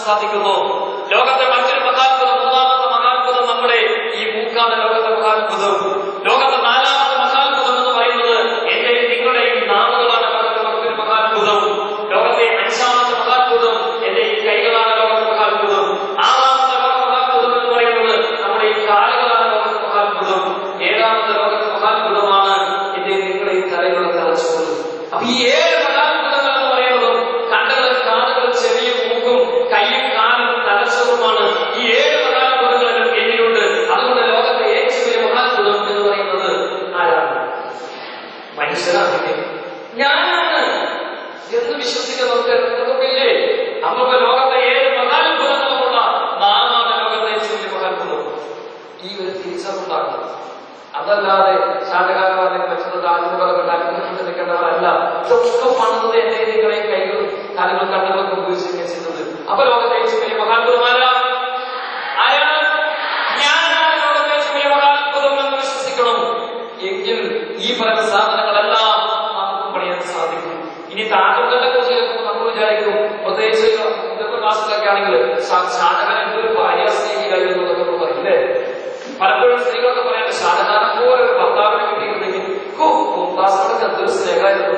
സാധിക്കുന്നു. ലോകത്തെ മറ്റൊരു മഹാത്ഭുതം, മൂന്നാമത്തെ മഹാത്ഭുതം നമ്മുടെ ഈ മൂക്കാണ് ലോകത്തെ മഹാത്ഭുതം. ലോകത്തെ നാലാമത്തെ മഹാത്ഭുതം എന്ന് പറയുന്നത് എന്റെയും നിങ്ങളുടെയും നാവുകളാണ് ലോകത്തെ മറ്റൊരു മഹാത്ഭുതം. ലോകത്തെ അഞ്ചാമത്തെ മഹാത്ഭുതം എന്റെ ഈ കൈകളാണ് ലോകത്തെ മഹാത്ഭുതം. ആറാമത്തെ മഹാത്ഭുതം എന്ന് പറയുന്നത് നമ്മുടെ ഈ കാലുകളാണ് ലോകത്തെ മഹാത്ഭുതം. ഏഴാമത്തെ ലോകത്തെ മഹാത്ഭുതമാണ് എന്റെ നിങ്ങളുടെ ഈ തലയുടെ തലച്ചോറ്. അപ്പൊ ഈ 7 മഹാത്ഭുതങ്ങൾ എന്ന് പറയുന്നതും കണ്ണുകളും കാതുകളും ചെവിയും മൂക്കും കൈയും കാലും തലച്ചോറുമാണ്. ഈ 7 മഹാത്ഭുതങ്ങളും എന്നിലുണ്ട്. അതുകൊണ്ട് ലോകത്തെ ഏറ്റവും വലിയ മഹാത്ഭുതം എന്ന് പറയുന്നത് ആരാണ്? മനുഷ്യനാണ്, ഞാനാണ് എന്ന് വിശ്വസിക്കുന്നവർക്കില്ലേ? നമുക്ക് ലോകത്തെ 7 മഹാത്ഭുതങ്ങളുമുള്ള നാമാണ് ലോകത്തെ ഏറ്റവും വലിയ മഹാത്ഭുതം. ഈ ഒരു തിരിച്ചറിവുണ്ടാകും. അതല്ലാതെ ശാന്തകാലം മറ്റുള്ള ആത്മകഥ ഇതൊക്കെ പണിത് എന്റെ നിങ്ങളെയും കൈകളും കാലുകളും കണ്ണുകളൊക്കെ ഉപയോഗിച്ച് ചെയ്യുന്നത്. അപ്പൊ ലോകത്തെ ഏറ്റവും വലിയ മഹാത്ഭുതം ആരാണ്? ഞാനാണ് ലോകത്തെ ഏറ്റവും വലിയ മഹാത്ഭുതം എന്ന് വിശ്വസിക്കണം. എങ്കിൽ ഈ പറയുന്ന സാധനങ്ങളെല്ലാം നമുക്ക് പണിയാൻ സാധിക്കും. ഇനി താജുകളെ കുറിച്ച് നമ്മൾ വിചാരിക്കും, പ്രത്യേകിച്ച് ഇന്നത്തെ ക്ലാസ്സിലൊക്കെ ആണെങ്കിൽ ഷാജഹാൻ എന്തൊരു ഭാര്യ സ്നേഹിയായിരുന്നു എന്നൊക്കെ പറയില്ലേ? പലപ്പോഴും സ്ത്രീകളൊക്കെ പറയാൻ ഷാജഹാനെ പോലെ ഒരു ഭർത്താവിനെ കിട്ടിയിട്ടുണ്ടെങ്കിൽ എന്തൊരു സ്നേഹമായിരുന്നു